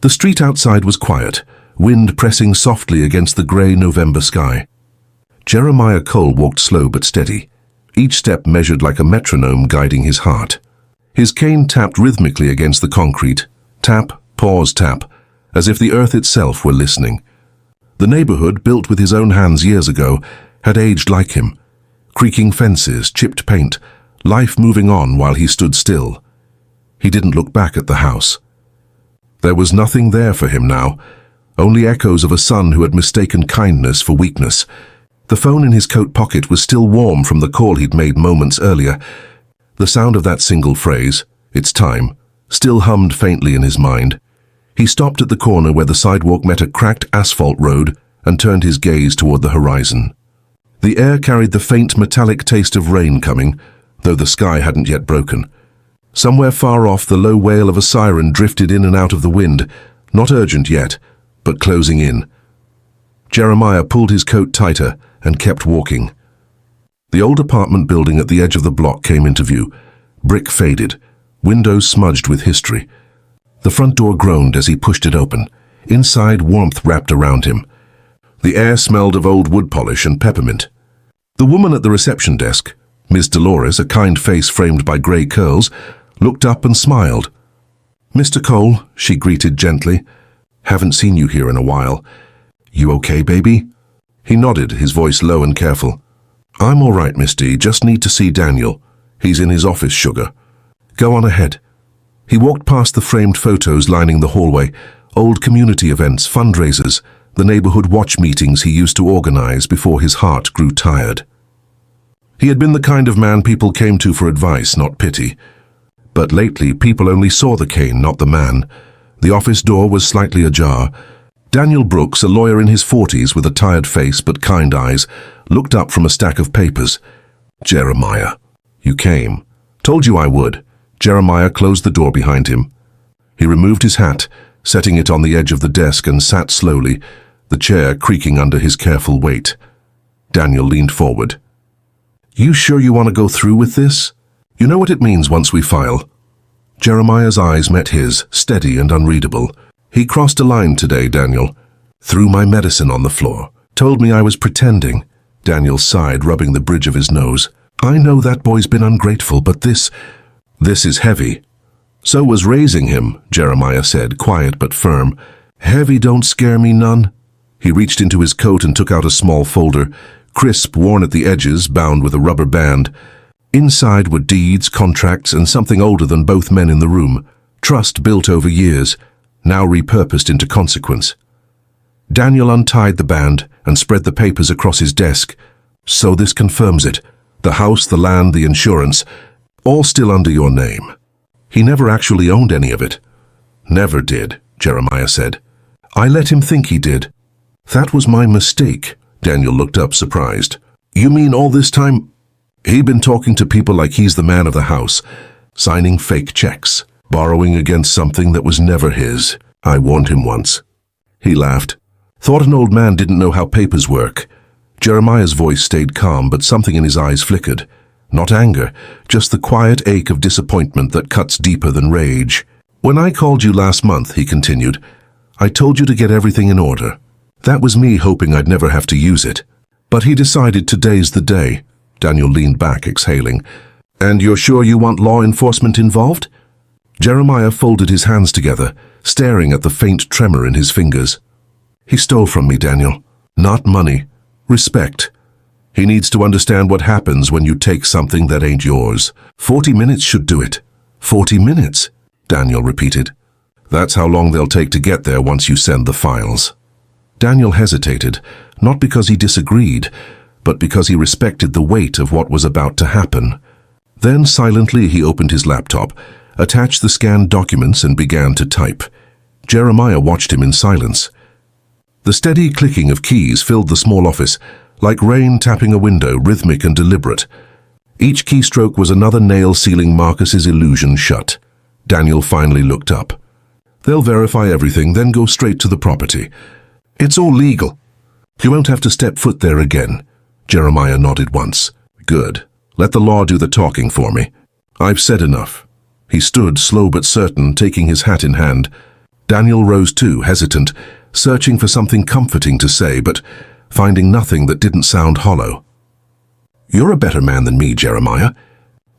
The street outside was quiet, wind pressing softly against the grey November sky. Jeremiah Cole walked slow but steady, each step measured like a metronome guiding his heart. His cane tapped rhythmically against the concrete, tap, pause, tap, as if the earth itself were listening. The neighborhood, built with his own hands years ago, had aged like him. Creaking fences, chipped paint, life moving on while he stood still. He didn't look back at the house. There was nothing there for him now, only echoes of a son who had mistaken kindness for weakness. The phone in his coat pocket was still warm from the call he'd made moments earlier. The sound of that single phrase, "It's time," still hummed faintly in his mind. He stopped at the corner where the sidewalk met a cracked asphalt road and turned his gaze toward the horizon. The air carried the faint metallic taste of rain coming, though the sky hadn't yet broken. Somewhere far off, the low wail of a siren drifted in and out of the wind, not urgent yet, but closing in. Jeremiah pulled his coat tighter and kept walking. The old apartment building at the edge of the block came into view, brick faded, windows smudged with history. The front door groaned as he pushed it open. Inside, warmth wrapped around him. The air smelled of old wood polish and peppermint. The woman at the reception desk, Miss Dolores, a kind face framed by grey curls, looked up and smiled. "Mr. Cole," she greeted gently. "Haven't seen you here in a while. You okay, baby?" He nodded, his voice low and careful. "I'm all right, Miss D. Just need to see Daniel. He's in his office, sugar. Go on ahead." He walked past the framed photos lining the hallway, old community events, fundraisers, the neighborhood watch meetings he used to organize before his heart grew tired. He had been the kind of man people came to for advice, not pity. But lately, people only saw the cane, not the man. The office door was slightly ajar. Daniel Brooks, a lawyer in his 40s with a tired face but kind eyes, looked up from a stack of papers. "Jeremiah, you came. Told you I would." Jeremiah closed the door behind him. He removed his hat, setting it on the edge of the desk, and sat slowly, the chair creaking under his careful weight. Daniel leaned forward. "You sure you want to go through with this? You know what it means once we file." Jeremiah's eyes met his, steady and unreadable. "He crossed a line today, Daniel. Threw my medicine on the floor. Told me I was pretending." Daniel sighed, rubbing the bridge of his nose. "I know that boy's been ungrateful, but this is heavy." "So was raising him," Jeremiah said, quiet but firm. "Heavy don't scare me none." He reached into his coat and took out a small folder, crisp, worn at the edges, bound with a rubber band. Inside were deeds, contracts, and something older than both men in the room. Trust built over years, now repurposed into consequence. Daniel untied the band and spread the papers across his desk. "So this confirms it. The house, the land, the insurance, all still under your name." "He never actually owned any of it." "Never did," Jeremiah said. "I let him think he did." "That was my mistake." Daniel looked up, surprised. "You mean all this time?" "He'd been talking to people like he's the man of the house, signing fake checks, borrowing against something that was never his. I warned him once." He laughed. "Thought an old man didn't know how papers work." Jeremiah's voice stayed calm, but something in his eyes flickered. Not anger, just the quiet ache of disappointment that cuts deeper than rage. "When I called you last month," he continued, "I told you to get everything in order. That was me hoping I'd never have to use it. But he decided today's the day." Daniel leaned back, exhaling. "And you're sure you want law enforcement involved?" Jeremiah folded his hands together, staring at the faint tremor in his fingers. "He stole from me, Daniel. Not money. Respect. He needs to understand what happens when you take something that ain't yours. 40 minutes should do it." "40 minutes?" Daniel repeated. "That's how long they'll take to get there once you send the files." Daniel hesitated, not because he disagreed, but because he respected the weight of what was about to happen. Then silently he opened his laptop, attached the scanned documents, and began to type. Jeremiah watched him in silence. The steady clicking of keys filled the small office, like rain tapping a window, rhythmic and deliberate. Each keystroke was another nail sealing Marcus's illusion shut. Daniel finally looked up. "They'll verify everything, then go straight to the property. It's all legal. You won't have to step foot there again." Jeremiah nodded once. "Good. Let the law do the talking for me. I've said enough." He stood, slow but certain, taking his hat in hand. Daniel rose too, hesitant, searching for something comforting to say, but finding nothing that didn't sound hollow. "You're a better man than me, Jeremiah.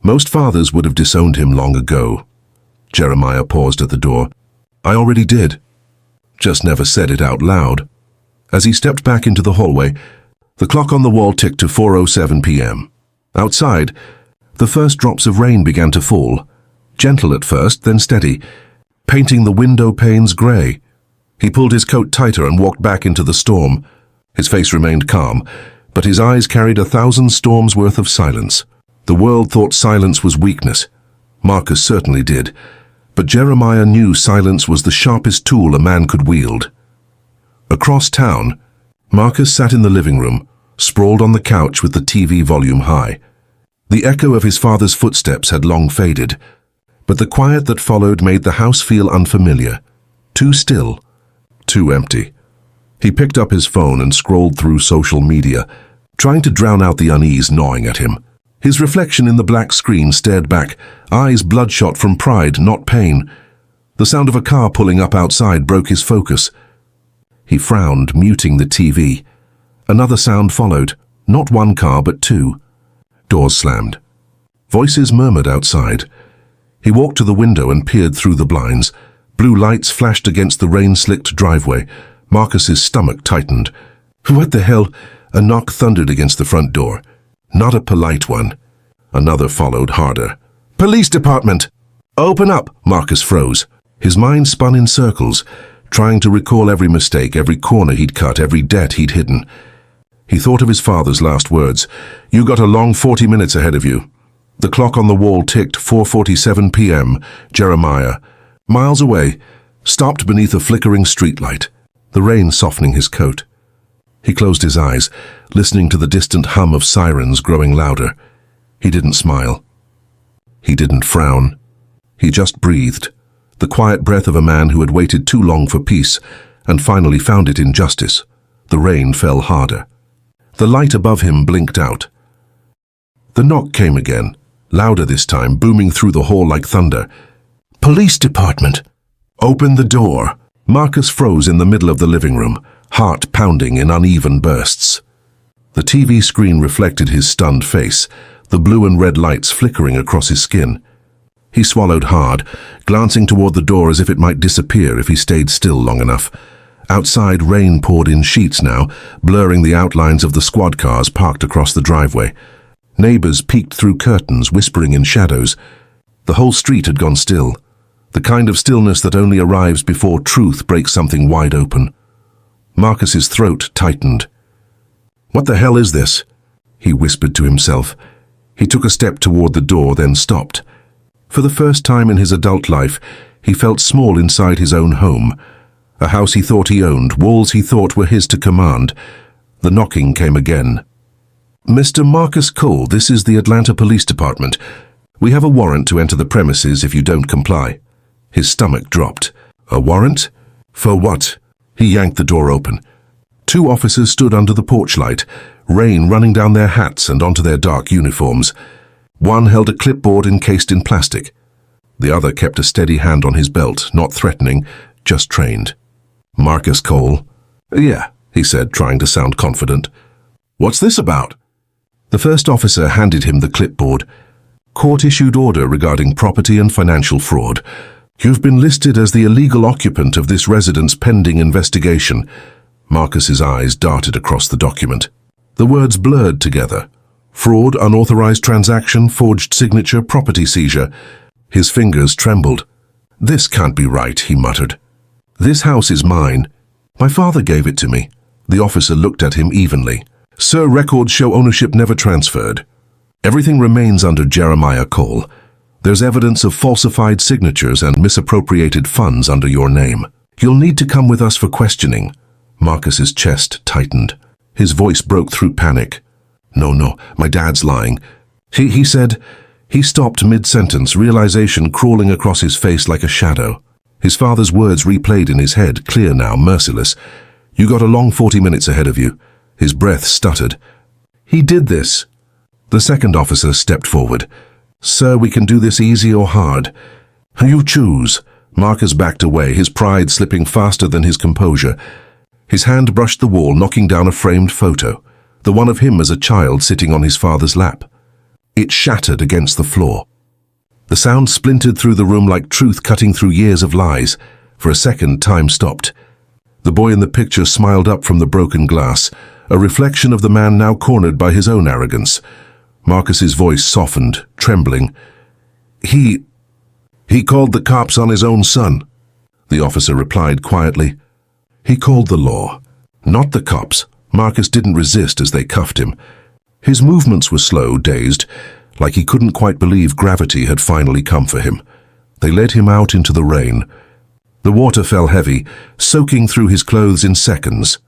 Most fathers would have disowned him long ago." Jeremiah paused at the door. "I already did. Just never said it out loud." As he stepped back into the hallway, the clock on the wall ticked to 4:07 p.m. Outside, the first drops of rain began to fall, gentle at first, then steady, painting the window panes grey. He pulled his coat tighter and walked back into the storm. His face remained calm, but his eyes carried 1,000 storms worth of silence. The world thought silence was weakness. Marcus certainly did. But Jeremiah knew silence was the sharpest tool a man could wield. Across town, Marcus sat in the living room, sprawled on the couch with the TV volume high. The echo of his father's footsteps had long faded, but the quiet that followed made the house feel unfamiliar. Too still, too empty. He picked up his phone and scrolled through social media, trying to drown out the unease gnawing at him. His reflection in the black screen stared back, eyes bloodshot from pride, not pain. The sound of a car pulling up outside broke his focus. He frowned, muting the TV. Another sound followed, not one car but two. Doors slammed. Voices murmured outside. He walked to the window and peered through the blinds. Blue lights flashed against the rain-slicked driveway. Marcus's stomach tightened. What the hell? A knock thundered against the front door. Not a polite one. Another followed harder. "Police department!" "Open up!" Marcus froze. His mind spun in circles, trying to recall every mistake, every corner he'd cut, every debt he'd hidden. He thought of his father's last words. "You got a long 40 minutes ahead of you." The clock on the wall ticked 4:47 p.m. Jeremiah, miles away, stopped beneath a flickering streetlight, the rain softening his coat. He closed his eyes, listening to the distant hum of sirens growing louder. He didn't smile. He didn't frown. He just breathed, the quiet breath of a man who had waited too long for peace and finally found it in justice. The rain fell harder. The light above him blinked out. The knock came again, louder this time, booming through the hall like thunder. "Police department!" "Open the door!" Marcus froze in the middle of the living room, heart pounding in uneven bursts. The TV screen reflected his stunned face, the blue and red lights flickering across his skin. He swallowed hard, glancing toward the door as if it might disappear if he stayed still long enough. Outside, rain poured in sheets now, blurring the outlines of the squad cars parked across the driveway. Neighbors peeked through curtains, whispering in shadows. The whole street had gone still, the kind of stillness that only arrives before truth breaks something wide open. Marcus's throat tightened. "What the hell is this?" he whispered to himself. He took a step toward the door, then stopped. For the first time in his adult life, he felt small inside his own home. A house he thought he owned, walls he thought were his to command. The knocking came again. "Mr. Marcus Cole, this is the Atlanta Police Department. We have a warrant to enter the premises if you don't comply." His stomach dropped. "A warrant? For what?" He yanked the door open. Two officers stood under the porch light, rain running down their hats and onto their dark uniforms. One held a clipboard encased in plastic. The other kept a steady hand on his belt, not threatening, just trained. "Marcus Cole?" "Yeah," he said, trying to sound confident. "What's this about?" The first officer handed him the clipboard. "Court-issued order regarding property and financial fraud. You've been listed as the illegal occupant of this residence pending investigation." Marcus's eyes darted across the document. The words blurred together. Fraud, unauthorized transaction, forged signature, property seizure. His fingers trembled. "This can't be right," he muttered. "This house is mine. My father gave it to me." The officer looked at him evenly. "Sir, records show ownership never transferred. Everything remains under Jeremiah Cole. There's evidence of falsified signatures and misappropriated funds under your name. You'll need to come with us for questioning." Marcus's chest tightened. His voice broke through panic. No, my dad's lying." He said. He stopped mid-sentence, realization crawling across his face like a shadow. His father's words replayed in his head, clear now, merciless. "You got a long 40 minutes ahead of you." His breath stuttered. "He did this." The second officer stepped forward. "Sir, we can do this easy or hard." "You choose." Marcus backed away, his pride slipping faster than his composure. His hand brushed the wall, knocking down a framed photo, the one of him as a child sitting on his father's lap. It shattered against the floor. The sound splintered through the room like truth cutting through years of lies. For a second, time stopped. The boy in the picture smiled up from the broken glass, a reflection of the man now cornered by his own arrogance. Marcus's voice softened, trembling. He called the cops on his own son, the officer replied quietly. He called the law, not the cops. Marcus didn't resist as they cuffed him. His movements were slow, dazed, like he couldn't quite believe gravity had finally come for him. They led him out into the rain. The water fell heavy, soaking through his clothes in seconds.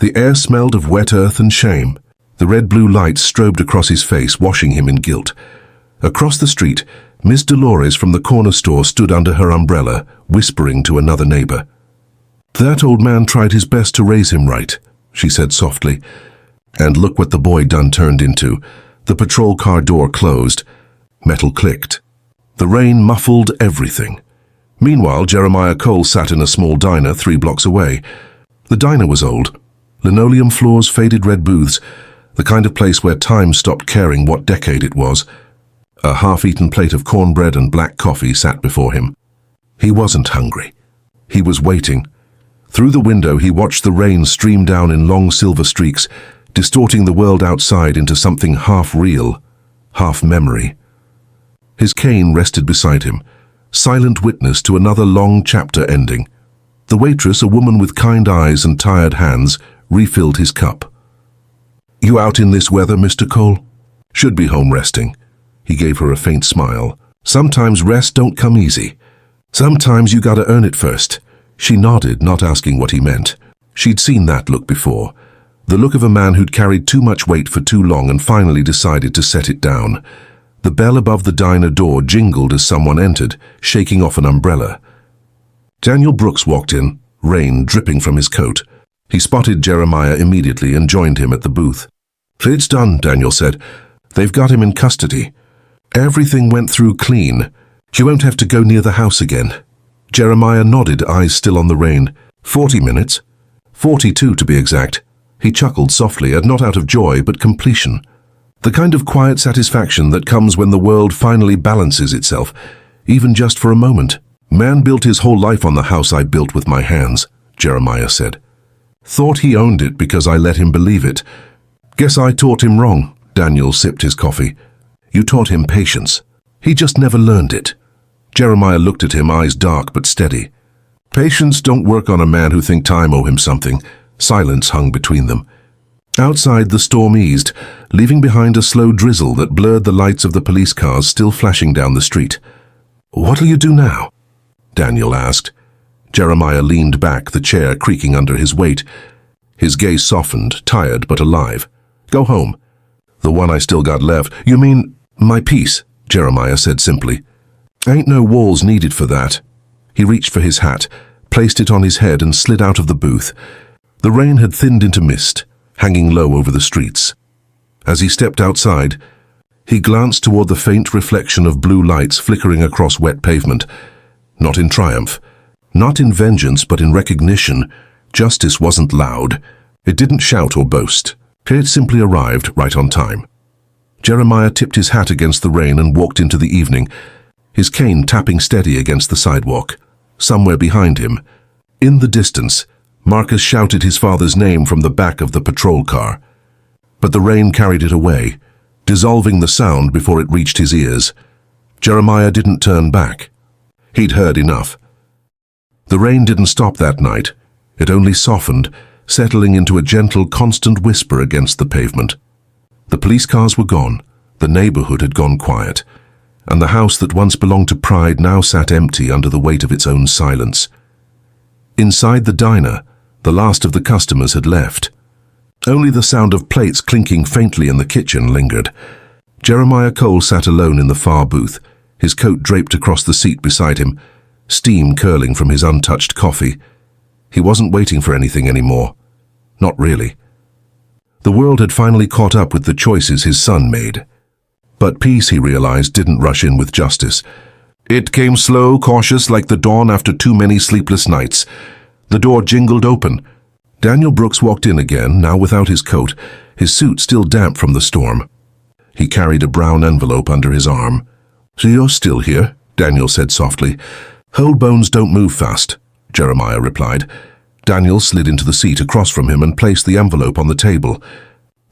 The air smelled of wet earth and shame. The red-blue light strobed across his face, washing him in guilt. Across the street, Miss Dolores from the corner store stood under her umbrella, whispering to another neighbor. That old man tried his best to raise him right, she said softly. And look what the boy done turned into. The patrol car door closed. Metal clicked. The rain muffled everything. Meanwhile, Jeremiah Cole sat in a small diner 3 blocks away. The diner was old. Linoleum floors, faded red booths, the kind of place where time stopped caring what decade it was. A half-eaten plate of cornbread and black coffee sat before him. He wasn't hungry. He was waiting. Through the window, he watched the rain stream down in long silver streaks, distorting the world outside into something half real, half memory. His cane rested beside him, silent witness to another long chapter ending. The waitress, a woman with kind eyes and tired hands, refilled his cup. You out in this weather, Mr. Cole? Should be home resting. He gave her a faint smile. Sometimes rest don't come easy. Sometimes you gotta earn it first. She nodded, not asking what he meant. She'd seen that look before. The look of a man who'd carried too much weight for too long and finally decided to set it down. The bell above the diner door jingled as someone entered, shaking off an umbrella. Daniel Brooks walked in, rain dripping from his coat. He spotted Jeremiah immediately and joined him at the booth. It's done, Daniel said. They've got him in custody. Everything went through clean. You won't have to go near the house again. Jeremiah nodded, eyes still on the rain. 40 minutes. 42 to be exact. He chuckled softly, not out of joy, but completion. The kind of quiet satisfaction that comes when the world finally balances itself, even just for a moment. Man built his whole life on the house I built with my hands, Jeremiah said. Thought he owned it because I let him believe it. Guess I taught him wrong. Daniel sipped his coffee. You taught him patience. He just never learned it. Jeremiah looked at him, eyes dark but steady. Patience don't work on a man who think time owe him something. Silence hung between them. Outside, the storm eased, leaving behind a slow drizzle that blurred the lights of the police cars still flashing down the street. What'll you do now? Daniel asked. Jeremiah leaned back, the chair creaking under his weight. His gaze softened, tired but alive. Go home. The one I still got left. You mean my piece, Jeremiah said simply. Ain't no walls needed for that. He reached for his hat, placed it on his head and slid out of the booth. The rain had thinned into mist, hanging low over the streets. As he stepped outside, he glanced toward the faint reflection of blue lights flickering across wet pavement. Not in triumph, not in vengeance, but in recognition. Justice wasn't loud. It didn't shout or boast. It simply arrived right on time. Jeremiah tipped his hat against the rain and walked into the evening, his cane tapping steady against the sidewalk. Somewhere behind him, in the distance, Marcus shouted his father's name from the back of the patrol car. But the rain carried it away, dissolving the sound before it reached his ears. Jeremiah didn't turn back. He'd heard enough. The rain didn't stop that night. It only softened, settling into a gentle, constant whisper against the pavement. The police cars were gone. The neighborhood had gone quiet. And the house that once belonged to pride now sat empty under the weight of its own silence. Inside the diner, the last of the customers had left. Only the sound of plates clinking faintly in the kitchen lingered. Jeremiah Cole sat alone in the far booth, his coat draped across the seat beside him, steam curling from his untouched coffee. He wasn't waiting for anything anymore. Not really. The world had finally caught up with the choices his son made. But peace, he realized, didn't rush in with justice. It came slow, cautious, like the dawn after too many sleepless nights. The door jingled open. Daniel Brooks walked in again, now without his coat, his suit still damp from the storm. He carried a brown envelope under his arm. "So you're still here," Daniel said softly. "Whole bones don't move fast," Jeremiah replied. Daniel slid into the seat across from him and placed the envelope on the table.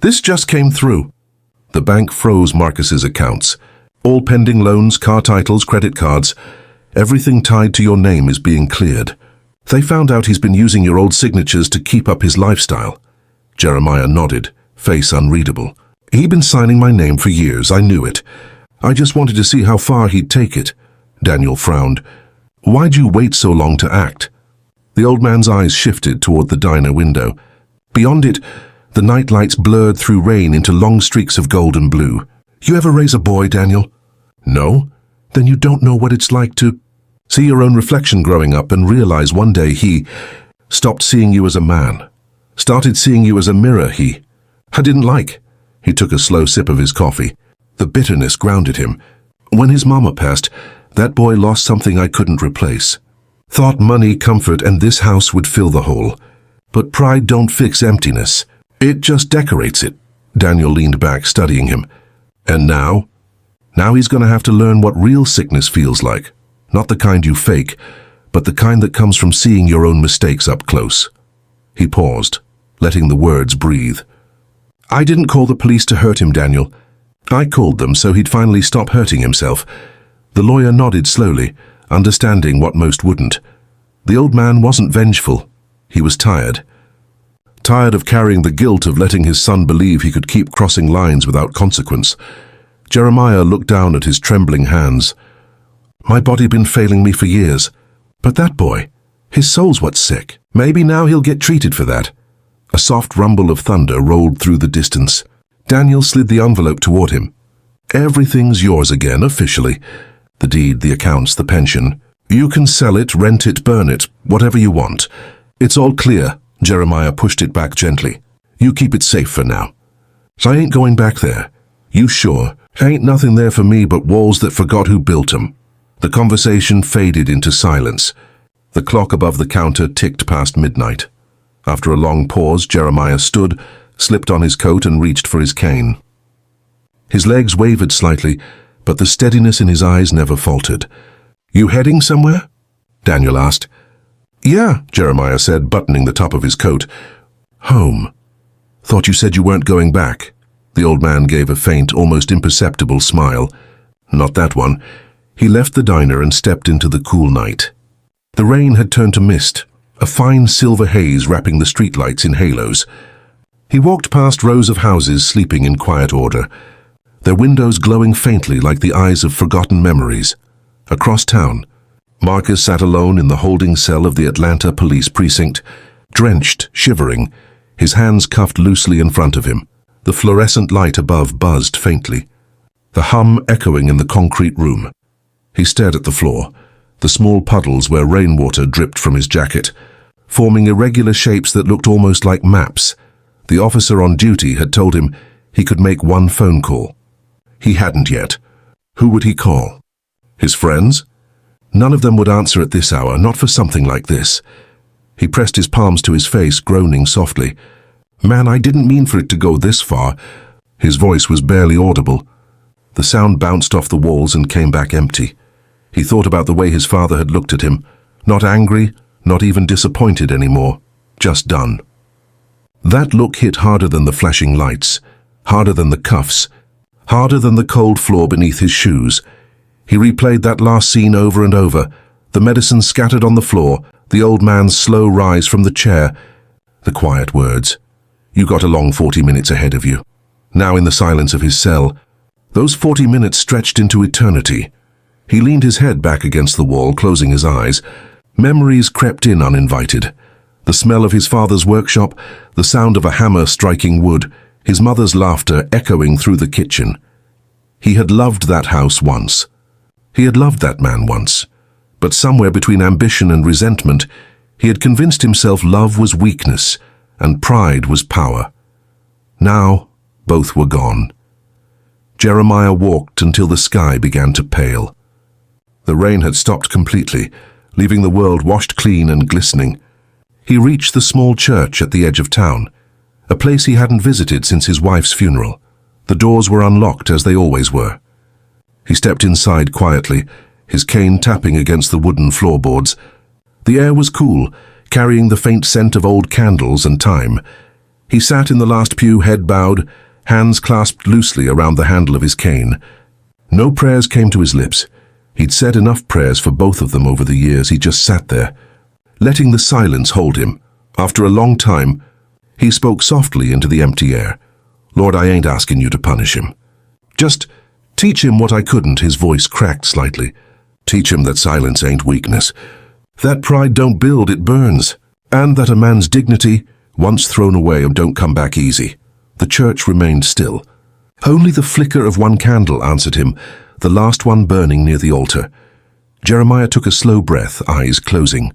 "This just came through." The bank froze Marcus's accounts. All pending loans, car titles, credit cards. Everything tied to your name is being cleared. They found out he's been using your old signatures to keep up his lifestyle. Jeremiah nodded, face unreadable. "He'd been signing my name for years, I knew it. I just wanted to see how far he'd take it." Daniel frowned. "Why'd you wait so long to act?" The old man's eyes shifted toward the diner window. Beyond it, the night lights blurred through rain into long streaks of golden blue. "You ever raise a boy, Daniel?" "No." "Then you don't know what it's like to see your own reflection growing up and realize one day he stopped seeing you as a man, started seeing you as a mirror I didn't like." He took a slow sip of his coffee. The bitterness grounded him. "When his mama passed, that boy lost something I couldn't replace. Thought money, comfort, and this house would fill the hole. But pride don't fix emptiness. It just decorates it." Daniel leaned back, studying him. "And now? Now he's going to have to learn what real sickness feels like. Not the kind you fake, but the kind that comes from seeing your own mistakes up close." He paused, letting the words breathe. "I didn't call the police to hurt him, Daniel. I called them so he'd finally stop hurting himself." The lawyer nodded slowly, understanding what most wouldn't. The old man wasn't vengeful. He was tired. Tired of carrying the guilt of letting his son believe he could keep crossing lines without consequence. Jeremiah looked down at his trembling hands. "My body been failing me for years. But that boy, his soul's what's sick. Maybe now he'll get treated for that." A soft rumble of thunder rolled through the distance. Daniel slid the envelope toward him. "Everything's yours again, officially. The deed, the accounts, the pension. You can sell it, rent it, burn it, whatever you want. It's all clear." Jeremiah pushed it back gently. "You keep it safe for now." "I ain't going back there." "You sure? Ain't nothing there for me but walls that forgot who built 'em." The conversation faded into silence. The clock above the counter ticked past midnight. After a long pause, Jeremiah stood, slipped on his coat and reached for his cane. His legs wavered slightly, but the steadiness in his eyes never faltered. "You heading somewhere?" Daniel asked. "Yeah," Jeremiah said, buttoning the top of his coat. "Home. Thought you said you weren't going back." The old man gave a faint, almost imperceptible smile. "Not that one." He left the diner and stepped into the cool night. The rain had turned to mist, a fine silver haze wrapping the streetlights in halos. He walked past rows of houses sleeping in quiet order, their windows glowing faintly like the eyes of forgotten memories. Across town, Marcus sat alone in the holding cell of the Atlanta police precinct, drenched, shivering, his hands cuffed loosely in front of him. The fluorescent light above buzzed faintly, the hum echoing in the concrete room. He stared at the floor, the small puddles where rainwater dripped from his jacket, forming irregular shapes that looked almost like maps. The officer on duty had told him he could make one phone call. He hadn't yet. Who would he call? His friends? None of them would answer at this hour, not for something like this. He pressed his palms to his face, groaning softly. "Man, I didn't mean for it to go this far." His voice was barely audible. The sound bounced off the walls and came back empty. He thought about the way his father had looked at him, not angry, not even disappointed anymore, just done. That look hit harder than the flashing lights, harder than the cuffs, harder than the cold floor beneath his shoes. He replayed that last scene over and over, the medicine scattered on the floor, the old man's slow rise from the chair, the quiet words. "You got a long 40 minutes ahead of you." Now in the silence of his cell, those 40 minutes stretched into eternity. He leaned his head back against the wall, closing his eyes. Memories crept in uninvited. The smell of his father's workshop, the sound of a hammer striking wood, his mother's laughter echoing through the kitchen. He had loved that house once. He had loved that man once. But somewhere between ambition and resentment, he had convinced himself love was weakness and pride was power. Now, both were gone. Jeremiah walked until the sky began to pale. The rain had stopped completely, leaving the world washed clean and glistening. He reached the small church at the edge of town, a place he hadn't visited since his wife's funeral. The doors were unlocked as they always were. He stepped inside quietly, his cane tapping against the wooden floorboards. The air was cool, carrying the faint scent of old candles and time. He sat in the last pew, head bowed, hands clasped loosely around the handle of his cane. No prayers came to his lips. He'd said enough prayers for both of them over the years. He just sat there, letting the silence hold him. After a long time, he spoke softly into the empty air. "Lord, I ain't asking you to punish him. Just teach him what I couldn't." His voice cracked slightly. "Teach him that silence ain't weakness, that pride don't build, it burns, and that a man's dignity, once thrown away, don't come back easy." The church remained still. Only the flicker of one candle answered him, the last one burning near the altar. Jeremiah took a slow breath, eyes closing.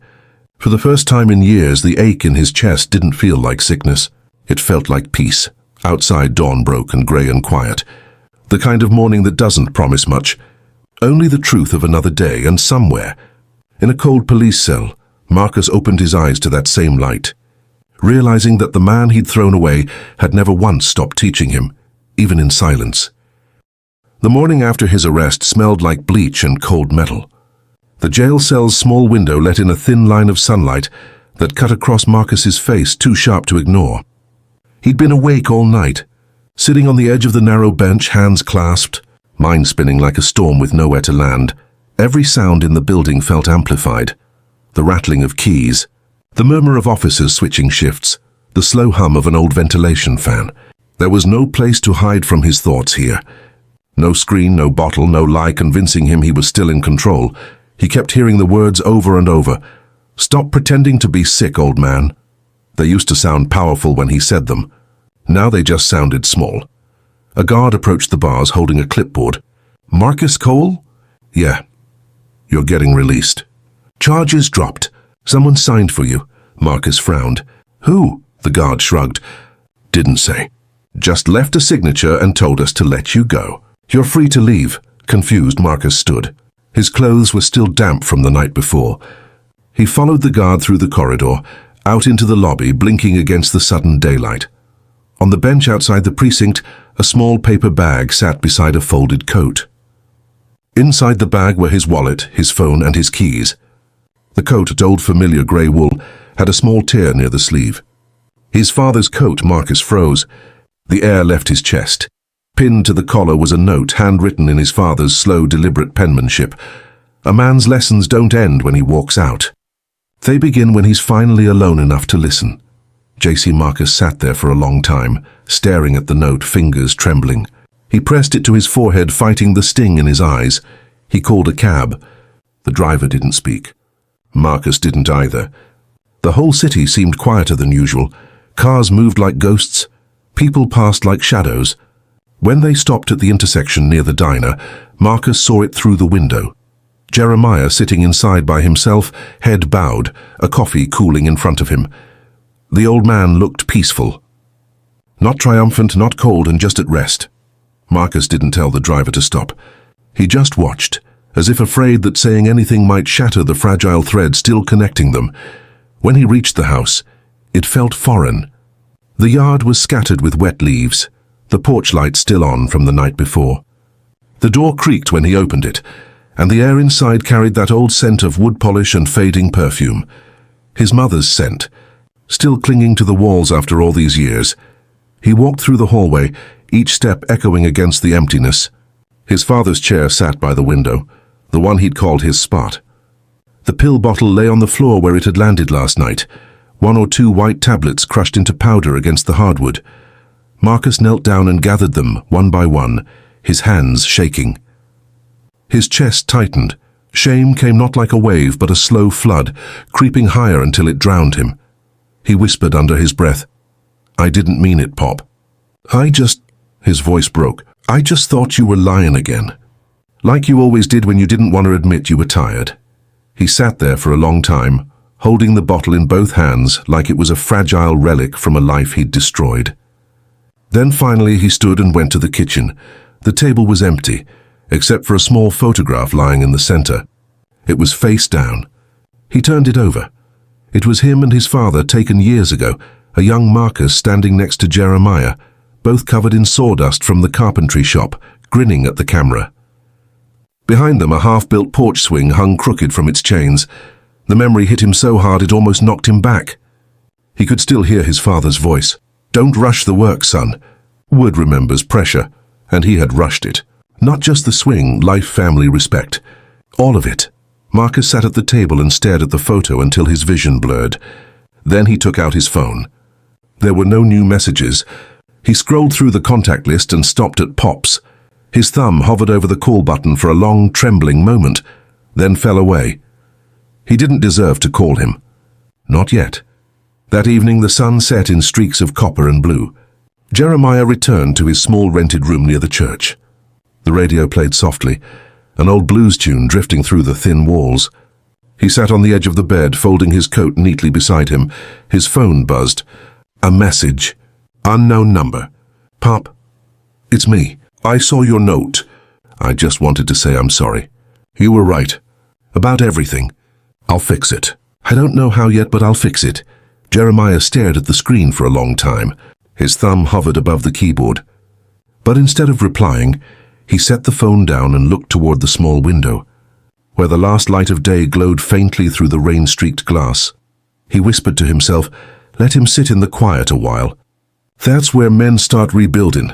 For the first time in years, the ache in his chest didn't feel like sickness. It felt like peace. Outside, dawn broke and grey and quiet. The kind of morning that doesn't promise much. Only the truth of another day, and somewhere, in a cold police cell, Marcus opened his eyes to that same light, realizing that the man he'd thrown away had never once stopped teaching him, even in silence. The morning after his arrest smelled like bleach and cold metal. The jail cell's small window let in a thin line of sunlight that cut across Marcus's face, too sharp to ignore. He'd been awake all night, sitting on the edge of the narrow bench, hands clasped, mind spinning like a storm with nowhere to land. Every sound in the building felt amplified. The rattling of keys, the murmur of officers switching shifts, the slow hum of an old ventilation fan. There was no place to hide from his thoughts here. No screen, no bottle, no lie convincing him he was still in control. He kept hearing the words over and over. "Stop pretending to be sick, old man." They used to sound powerful when he said them. Now they just sounded small. A guard approached the bars holding a clipboard. "Marcus Cole?" "Yeah. You're getting released." "Charges dropped. Someone signed for you." Marcus frowned. "Who?" The guard shrugged. "Didn't say. Just left a signature and told us to let you go." "You're free to leave." Confused, Marcus stood. His clothes were still damp from the night before. He followed the guard through the corridor, out into the lobby, blinking against the sudden daylight. On the bench outside the precinct, a small paper bag sat beside a folded coat. Inside the bag were his wallet, his phone, and his keys. The coat, old familiar grey wool, had a small tear near the sleeve. His father's coat. Marcus froze. The air left his chest. Pinned to the collar was a note, handwritten in his father's slow, deliberate penmanship. "A man's lessons don't end when he walks out. They begin when he's finally alone enough to listen." J.C. Marcus sat there for a long time, staring at the note, fingers trembling. He pressed it to his forehead, fighting the sting in his eyes. He called a cab. The driver didn't speak. Marcus didn't either. The whole city seemed quieter than usual. Cars moved like ghosts. People passed like shadows. When they stopped at the intersection near the diner, Marcus saw it through the window. Jeremiah sitting inside by himself, head bowed, a coffee cooling in front of him. The old man looked peaceful. Not triumphant, not cold, and just at rest. Marcus didn't tell the driver to stop. He just watched, as if afraid that saying anything might shatter the fragile thread still connecting them. When he reached the house, it felt foreign. The yard was scattered with wet leaves, the porch light still on from the night before. The door creaked when he opened it, and the air inside carried that old scent of wood polish and fading perfume. His mother's scent, still clinging to the walls after all these years. He walked through the hallway, each step echoing against the emptiness. His father's chair sat by the window, the one he'd called his spot. The pill bottle lay on the floor where it had landed last night, 1 or 2 white tablets crushed into powder against the hardwood. Marcus knelt down and gathered them, one by one, his hands shaking. His chest tightened. Shame came not like a wave, but a slow flood, creeping higher until it drowned him. He whispered under his breath, "I didn't mean it, Pop. His voice broke. "I just thought you were lying again. Like you always did when you didn't want to admit you were tired." He sat there for a long time, holding the bottle in both hands like it was a fragile relic from a life he'd destroyed. Then finally he stood and went to the kitchen. The table was empty, except for a small photograph lying in the center. It was face down. He turned it over. It was him and his father taken years ago, a young Marcus standing next to Jeremiah, both covered in sawdust from the carpentry shop, grinning at the camera. Behind them, a half-built porch swing hung crooked from its chains. The memory hit him so hard it almost knocked him back. He could still hear his father's voice. "Don't rush the work, son." Wood remembers pressure, and he had rushed it. Not just the swing, life, family, respect. All of it. Marcus sat at the table and stared at the photo until his vision blurred. Then he took out his phone. There were no new messages. He scrolled through the contact list and stopped at Pops. His thumb hovered over the call button for a long, trembling moment, then fell away. He didn't deserve to call him. Not yet. That evening the sun set in streaks of copper and blue. Jeremiah returned to his small rented room near the church. The radio played softly, an old blues tune drifting through the thin walls. He sat on the edge of the bed, folding his coat neatly beside him. His phone buzzed. A message. Unknown number. "Pop, it's me. I saw your note. I just wanted to say I'm sorry. You were right. About everything. I'll fix it. I don't know how yet, but I'll fix it." Jeremiah stared at the screen for a long time. His thumb hovered above the keyboard. But instead of replying, he set the phone down and looked toward the small window, where the last light of day glowed faintly through the rain-streaked glass. He whispered to himself, let him sit in the quiet a while. That's where men start rebuilding.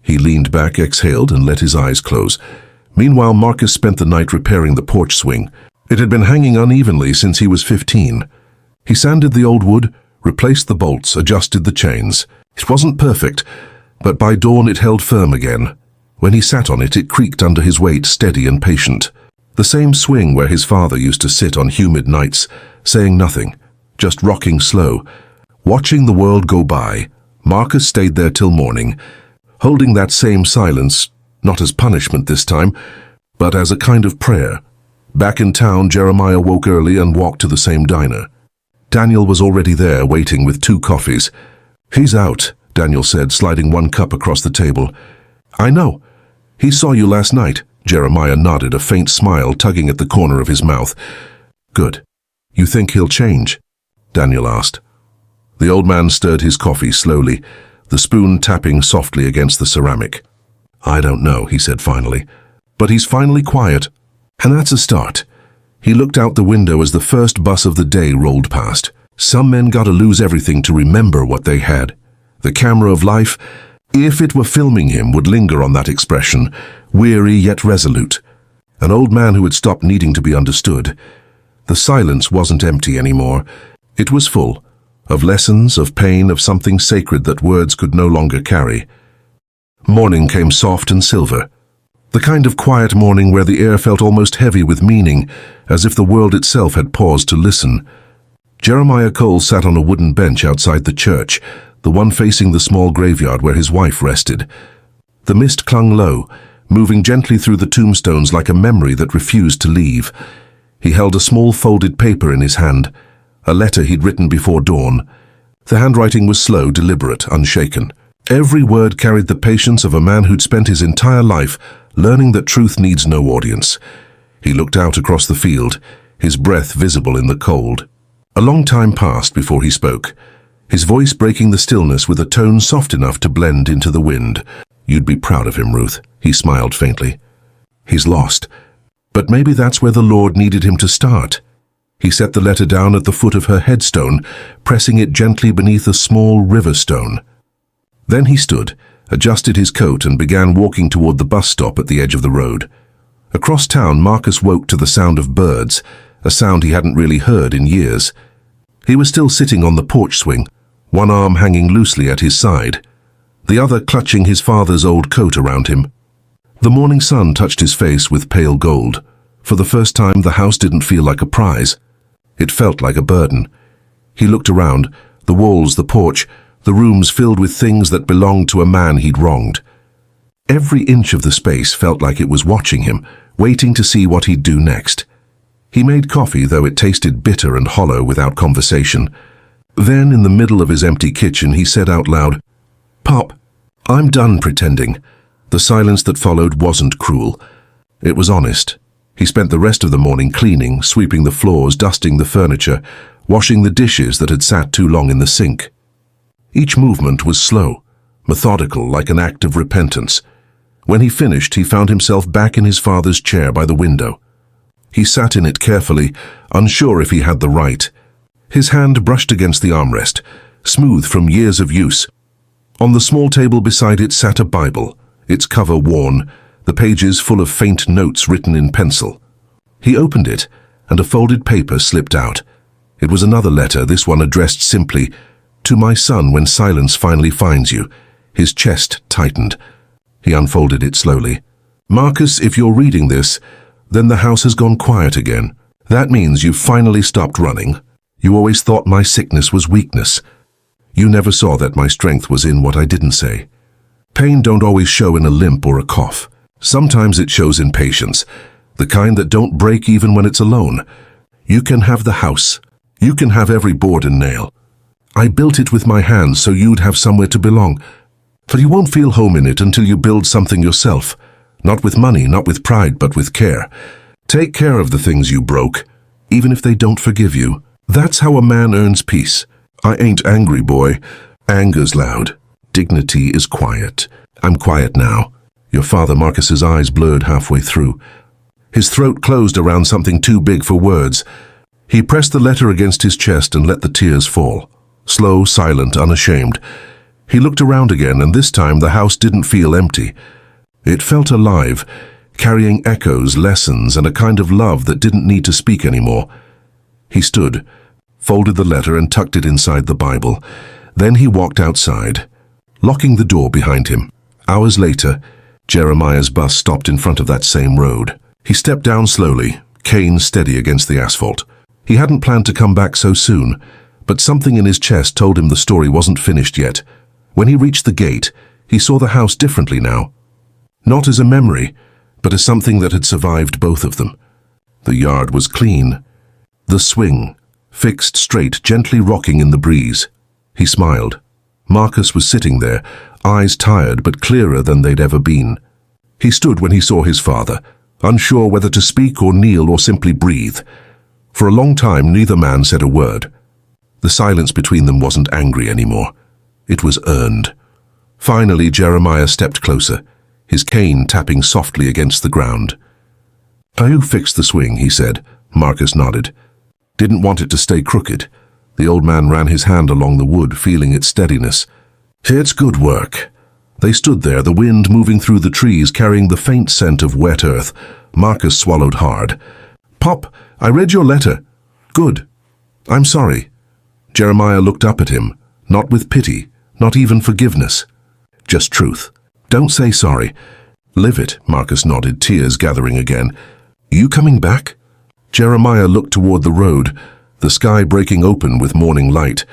He leaned back, exhaled, and let his eyes close. Meanwhile, Marcus spent the night repairing the porch swing. It had been hanging unevenly since he was 15. He sanded the old wood, replaced the bolts, adjusted the chains. It wasn't perfect, but by dawn it held firm again. When he sat on it, it creaked under his weight, steady and patient. The same swing where his father used to sit on humid nights, saying nothing, just rocking slow. Watching the world go by, Marcus stayed there till morning, holding that same silence, not as punishment this time, but as a kind of prayer. Back in town, Jeremiah woke early and walked to the same diner. Daniel was already there, waiting with 2 coffees. "He's out," Daniel said, sliding 1 cup across the table. "I know. He saw you last night." Jeremiah nodded, a faint smile tugging at the corner of his mouth. "Good. You think he'll change?" Daniel asked. The old man stirred his coffee slowly, the spoon tapping softly against the ceramic. "I don't know," he said finally. "But he's finally quiet. And that's a start." He looked out the window as the first bus of the day rolled past. Some men gotta lose everything to remember what they had. The camera of life, if it were filming him, would linger on that expression, weary yet resolute. An old man who had stopped needing to be understood. The silence wasn't empty anymore. It was full, of lessons, of pain, of something sacred that words could no longer carry. Morning came soft and silver. The kind of quiet morning where the air felt almost heavy with meaning, as if the world itself had paused to listen. Jeremiah Cole sat on a wooden bench outside the church, the one facing the small graveyard where his wife rested. The mist clung low, moving gently through the tombstones like a memory that refused to leave. He held a small folded paper in his hand, a letter he'd written before dawn. The handwriting was slow, deliberate, unshaken. Every word carried the patience of a man who'd spent his entire life learning that truth needs no audience. He looked out across the field, his breath visible in the cold. A long time passed before he spoke, his voice breaking the stillness with a tone soft enough to blend into the wind. "You'd be proud of him, Ruth," he smiled faintly. "He's lost. But maybe that's where the Lord needed him to start." He set the letter down at the foot of her headstone, pressing it gently beneath a small river stone. Then he stood, adjusted his coat, and began walking toward the bus stop at the edge of the road. Across town, Marcus woke to the sound of birds, a sound he hadn't really heard in years. He was still sitting on the porch swing, one arm hanging loosely at his side, the other clutching his father's old coat around him. The morning sun touched his face with pale gold. For the first time, the house didn't feel like a prize. It felt like a burden. He looked around, the walls, the porch, the rooms filled with things that belonged to a man he'd wronged. Every inch of the space felt like it was watching him, waiting to see what he'd do next. He made coffee, though it tasted bitter and hollow without conversation. Then, in the middle of his empty kitchen, he said out loud, "Pop, I'm done pretending." The silence that followed wasn't cruel. It was honest. He spent the rest of the morning cleaning, sweeping the floors, dusting the furniture, washing the dishes that had sat too long in the sink. Each movement was slow, methodical, like an act of repentance. When he finished, he found himself back in his father's chair by the window. He sat in it carefully, unsure if he had the right. His hand brushed against the armrest, smooth from years of use. On the small table beside it sat a Bible, its cover worn, the pages full of faint notes written in pencil. He opened it, and a folded paper slipped out. It was another letter, this one addressed simply, "To my son when silence finally finds you." His chest tightened. He unfolded it slowly. "Marcus, if you're reading this, then the house has gone quiet again. That means you've finally stopped running. You always thought my sickness was weakness. You never saw that my strength was in what I didn't say. Pain don't always show in a limp or a cough. Sometimes it shows in patience, the kind that don't break even when it's alone. You can have the house. You can have every board and nail. I built it with my hands so you'd have somewhere to belong. But you won't feel home in it until you build something yourself. Not with money, not with pride, but with care. Take care of the things you broke, even if they don't forgive you. That's how a man earns peace. I ain't angry, boy. Anger's loud. Dignity is quiet. I'm quiet now." Your father, Marcus's eyes blurred halfway through. His throat closed around something too big for words. He pressed the letter against his chest and let the tears fall. Slow, silent, unashamed. He looked around again, and this time the house didn't feel empty. It felt alive, carrying echoes, lessons, and a kind of love that didn't need to speak anymore. He stood, folded the letter and tucked it inside the Bible. Then he walked outside, locking the door behind him. Hours later, Jeremiah's bus stopped in front of that same road. He stepped down slowly, cane steady against the asphalt. He hadn't planned to come back so soon, but something in his chest told him the story wasn't finished yet. When he reached the gate, he saw the house differently now. Not as a memory, but as something that had survived both of them. The yard was clean. The swing, fixed straight, gently rocking in the breeze. He smiled. Marcus was sitting there, eyes tired but clearer than they'd ever been. He stood when he saw his father, unsure whether to speak or kneel or simply breathe. For a long time, neither man said a word. The silence between them wasn't angry anymore. It was earned. Finally, Jeremiah stepped closer, his cane tapping softly against the ground. "You fixed the swing," he said. Marcus nodded. "Didn't want it to stay crooked." The old man ran his hand along the wood, feeling its steadiness. "It's good work." They stood there, the wind moving through the trees, carrying the faint scent of wet earth. Marcus swallowed hard. "Pop, I read your letter." "Good. I'm sorry." Jeremiah looked up at him, not with pity, not even forgiveness. Just truth. "Don't say sorry. Live it," Marcus nodded, tears gathering again. "You coming back?" Jeremiah looked toward the road, the sky breaking open with morning light.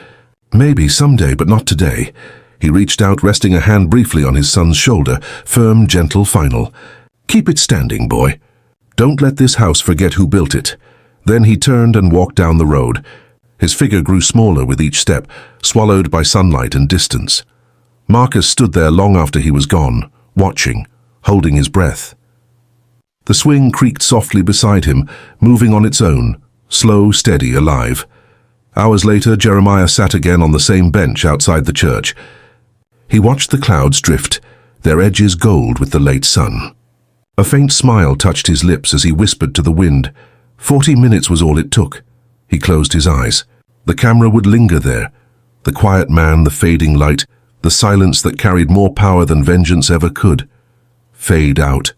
"Maybe someday, but not today." He reached out, resting a hand briefly on his son's shoulder, firm, gentle, final. "Keep it standing, boy. Don't let this house forget who built it." Then he turned and walked down the road. His figure grew smaller with each step, swallowed by sunlight and distance. Marcus stood there long after he was gone, watching, holding his breath. The swing creaked softly beside him, moving on its own, slow, steady, alive. Hours later, Jeremiah sat again on the same bench outside the church. He watched the clouds drift, their edges gold with the late sun. A faint smile touched his lips as he whispered to the wind. 40 minutes was all it took. He closed his eyes. The camera would linger there. The quiet man, the fading light, the silence that carried more power than vengeance ever could. Fade out.